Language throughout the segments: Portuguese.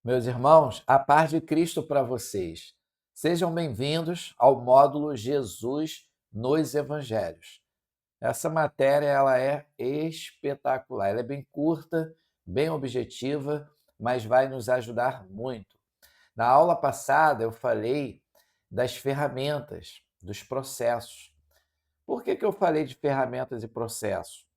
Meus irmãos, a paz de Cristo para vocês. Sejam bem-vindos ao módulo Jesus nos Evangelhos. Essa matéria ela é espetacular, ela é bem curta, bem objetiva, mas vai nos ajudar muito. Na aula passada eu falei das ferramentas, dos processos. Por que eu falei de ferramentas e processos?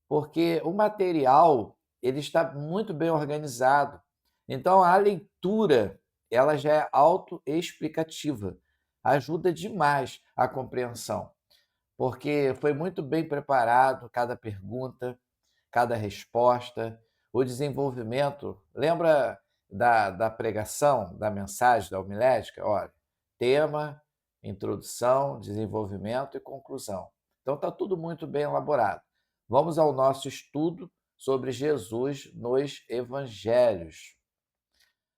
Porque o material ele está muito bem organizado. Então a leitura ela já é autoexplicativa, ajuda demais a compreensão, porque foi muito bem preparado cada pergunta, cada resposta, o desenvolvimento. Lembra da pregação, da mensagem da homilética? Olha, tema, introdução, desenvolvimento e conclusão. Então está tudo muito bem elaborado. Vamos ao nosso estudo sobre Jesus nos Evangelhos.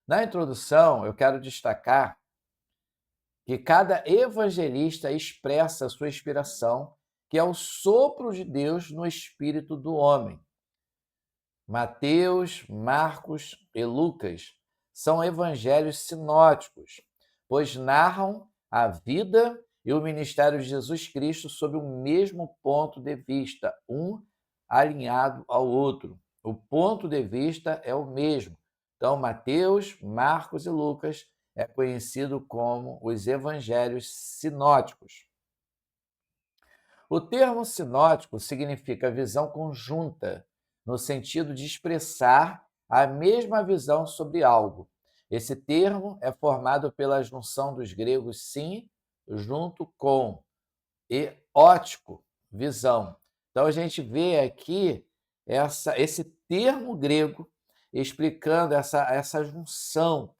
Na introdução, eu quero destacar que cada evangelista expressa a sua inspiração, que é o sopro de Deus no espírito do homem. Mateus, Marcos e Lucas são evangelhos sinóticos, pois narram a vida e o ministério de Jesus Cristo sob o mesmo ponto de vista, um alinhado ao outro. O ponto de vista é o mesmo. Então, Mateus, Marcos e Lucas é conhecido como os evangelhos sinóticos. O termo sinótico significa visão conjunta, no sentido de expressar a mesma visão sobre algo. Esse termo é formado pela junção dos gregos sim, junto com, e ótico, visão. Então a gente vê aqui esse termo grego explicando essa junção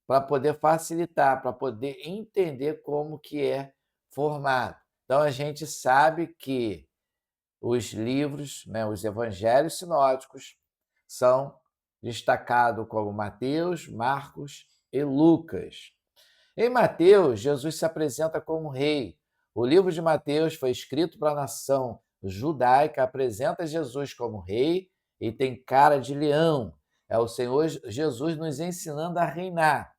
para poder facilitar, para poder entender como que é formado. Então a gente sabe que os livros, né, os evangelhos sinóticos, são destacados como Mateus, Marcos e Lucas. Em Mateus, Jesus se apresenta como rei. O livro de Mateus foi escrito para a nação judaica, apresenta Jesus como rei e tem cara de leão. É o Senhor Jesus nos ensinando a reinar.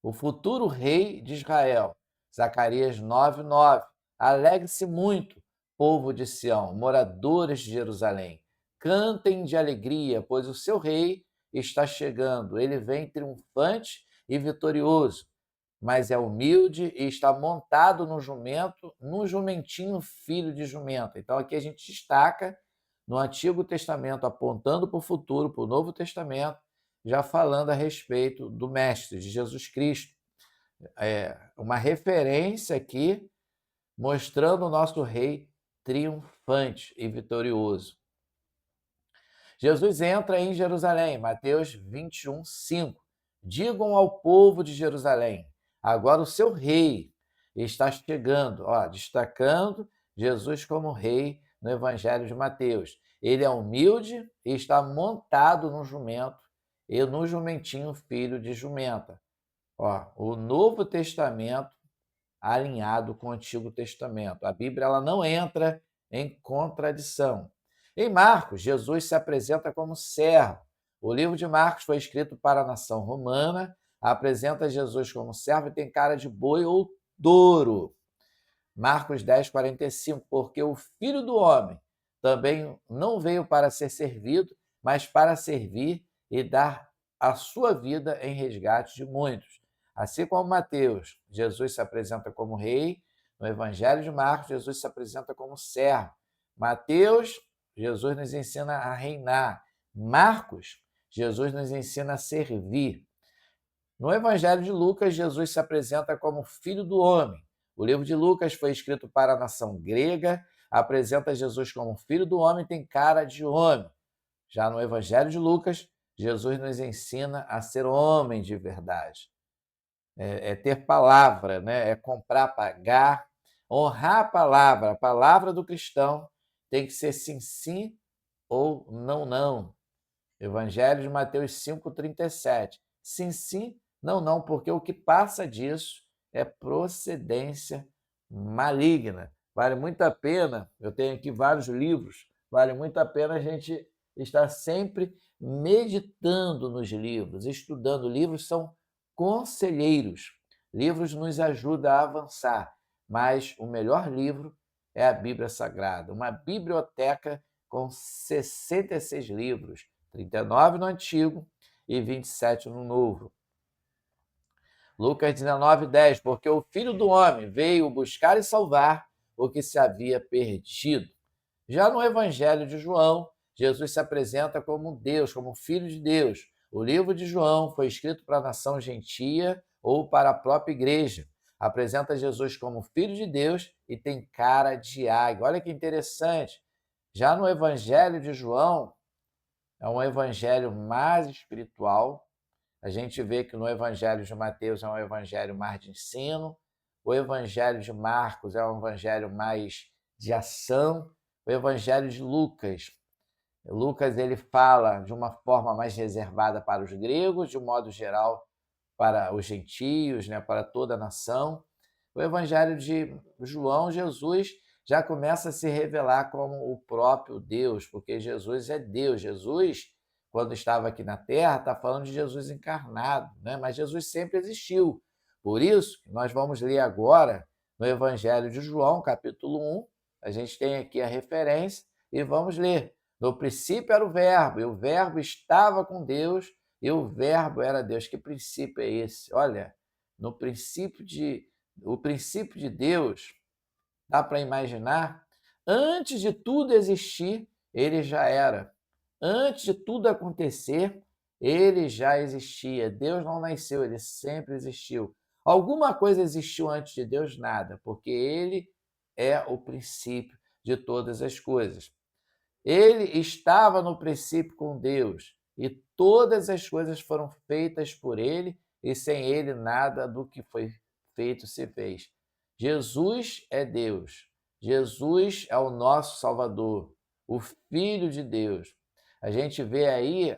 O futuro rei de Israel. Zacarias 9:9. Alegre-se muito, povo de Sião, moradores de Jerusalém. Cantem de alegria, pois o seu rei está chegando. Ele vem triunfante e vitorioso, mas é humilde e está montado no jumento, no jumentinho filho de jumento. Então aqui a gente destaca no Antigo Testamento, apontando para o futuro, para o Novo Testamento, já falando a respeito do Mestre, de Jesus Cristo. É uma referência aqui, mostrando o nosso rei triunfante e vitorioso. Jesus entra em Jerusalém, Mateus 21:5. Digam ao povo de Jerusalém, agora o seu rei está chegando, destacando Jesus como rei no Evangelho de Mateus. Ele é humilde e está montado no jumento e no jumentinho filho de jumenta. O Novo Testamento alinhado com o Antigo Testamento. A Bíblia ela não entra em contradição. Em Marcos, Jesus se apresenta como servo. O livro de Marcos foi escrito para a nação romana, apresenta Jesus como servo e tem cara de boi ou touro. Marcos 10:45, porque o Filho do Homem também não veio para ser servido, mas para servir e dar a sua vida em resgate de muitos. Assim como Mateus, Jesus se apresenta como rei, no Evangelho de Marcos, Jesus se apresenta como servo. Mateus, Jesus nos ensina a reinar. Marcos, Jesus nos ensina a servir. No Evangelho de Lucas, Jesus se apresenta como Filho do Homem. O livro de Lucas foi escrito para a nação grega, apresenta Jesus como Filho do Homem, tem cara de homem. Já no Evangelho de Lucas, Jesus nos ensina a ser homem de verdade. É ter palavra, né? É comprar, pagar, honrar a palavra do cristão tem que ser sim, sim ou não, não. Evangelho de Mateus 5:37. Sim, sim, não, não, porque o que passa disso é procedência maligna. Vale muito a pena, eu tenho aqui vários livros, vale muito a pena a gente estar sempre meditando nos livros, estudando. Livros são conselheiros. Livros nos ajudam a avançar, mas o melhor livro é a Bíblia Sagrada, uma biblioteca com 66 livros, 39 no Antigo e 27 no Novo. Lucas 19:10, porque o Filho do Homem veio buscar e salvar o que se havia perdido. Já no Evangelho de João, Jesus se apresenta como Deus, como Filho de Deus. O livro de João foi escrito para a nação gentia ou para a própria igreja. Apresenta Jesus como Filho de Deus e tem cara de águia. Olha que interessante. Já no Evangelho de João, é um evangelho mais espiritual. A gente vê que no Evangelho de Mateus é um evangelho mais de ensino, o Evangelho de Marcos é um evangelho mais de ação, o Evangelho de Lucas ele fala de uma forma mais reservada para os gregos, de um modo geral para os gentios, né, para toda a nação. O Evangelho de João, Jesus já começa a se revelar como o próprio Deus, porque Jesus é Deus. Jesus, quando estava aqui na Terra, está falando de Jesus encarnado, né? Mas Jesus sempre existiu. Por isso, nós vamos ler agora no Evangelho de João, capítulo 1, a gente tem aqui a referência, e vamos ler. No princípio era o Verbo, e o Verbo estava com Deus, e o Verbo era Deus. Que princípio é esse? Olha, no princípio o princípio de Deus, dá para imaginar, antes de tudo existir, ele já era. Antes de tudo acontecer, ele já existia. Deus não nasceu, ele sempre existiu. Alguma coisa existiu antes de Deus? Nada, porque ele é o princípio de todas as coisas. Ele estava no princípio com Deus, e todas as coisas foram feitas por ele, e sem ele nada do que foi feito se fez. Jesus é Deus. Jesus é o nosso Salvador, o Filho de Deus. A gente vê aí,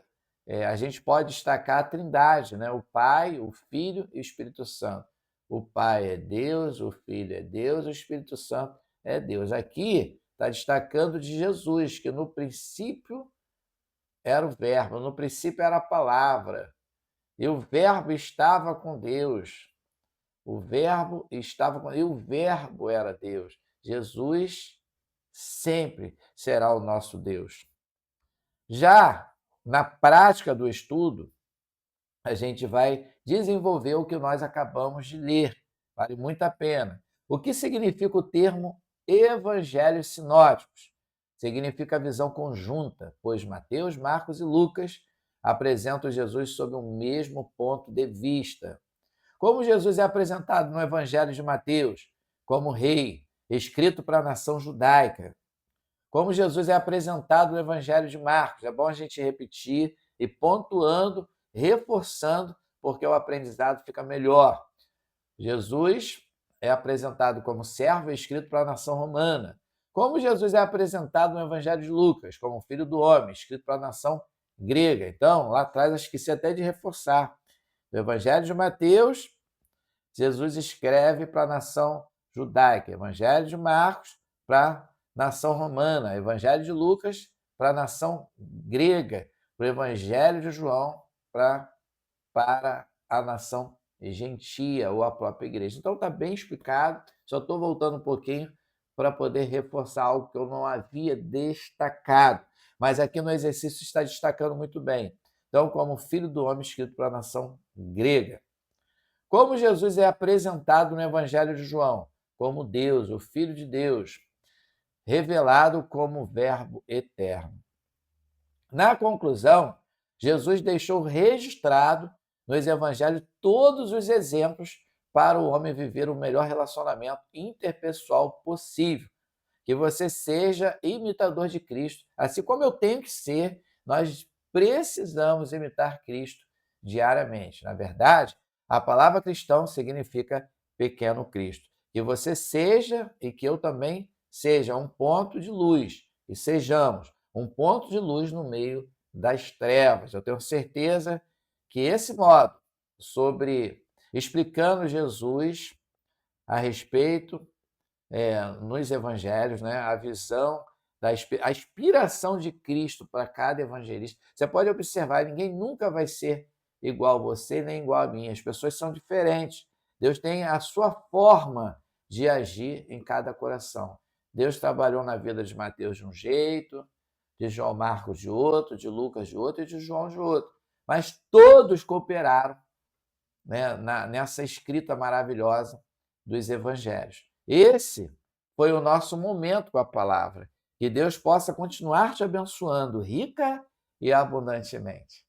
a gente pode destacar a Trindade, né? O Pai, o Filho e o Espírito Santo. O Pai é Deus, o Filho é Deus, o Espírito Santo é Deus. Aqui está destacando de Jesus, que no princípio era o Verbo, no princípio era a palavra, e o Verbo estava com Deus. O Verbo estava com Deus, e o Verbo era Deus. Jesus sempre será o nosso Deus. Já na prática do estudo, a gente vai desenvolver o que nós acabamos de ler. Vale muito a pena. O que significa o termo evangelhos sinóticos? Significa a visão conjunta, pois Mateus, Marcos e Lucas apresentam Jesus sob o mesmo ponto de vista. Como Jesus é apresentado no Evangelho de Mateus? Como rei, escrito para a nação judaica. Como Jesus é apresentado no Evangelho de Marcos? É bom a gente repetir e pontuando, reforçando, porque o aprendizado fica melhor. Jesus é apresentado como servo escrito para a nação romana. Como Jesus é apresentado no Evangelho de Lucas? Como filho do homem, escrito para a nação grega. Então, lá atrás, eu esqueci até de reforçar. No Evangelho de Mateus, Jesus escreve para a nação judaica. Evangelho de Marcos, para a nação romana. Evangelho de Lucas, para a nação grega. O Evangelho de João, para a nação gentia ou a própria igreja. Então está bem explicado, só estou voltando um pouquinho para poder reforçar algo que eu não havia destacado, mas aqui no exercício está destacando muito bem. Então, como filho do homem escrito para a nação grega. Como Jesus é apresentado no Evangelho de João? Como Deus, o Filho de Deus, revelado como Verbo eterno. Na conclusão, Jesus deixou registrado nos evangelhos todos os exemplos para o homem viver o melhor relacionamento interpessoal possível. Que você seja imitador de Cristo, assim como eu tenho que ser, nós precisamos imitar Cristo diariamente. Na verdade, a palavra cristão significa pequeno Cristo. Que você seja e que eu também seja um ponto de luz, e sejamos um ponto de luz no meio das trevas. Eu tenho certeza que esse modo sobre explicando Jesus a respeito nos evangelhos, né, a visão a inspiração de Cristo para cada evangelista. Você pode observar, ninguém nunca vai ser igual a você, nem igual a mim. As pessoas são diferentes. Deus tem a sua forma de agir em cada coração. Deus trabalhou na vida de Mateus de um jeito, de João Marcos de outro, de Lucas de outro e de João de outro. Mas todos cooperaram, né, nessa escrita maravilhosa dos evangelhos. Esse foi o nosso momento com a palavra. Que Deus possa continuar te abençoando rica e abundantemente.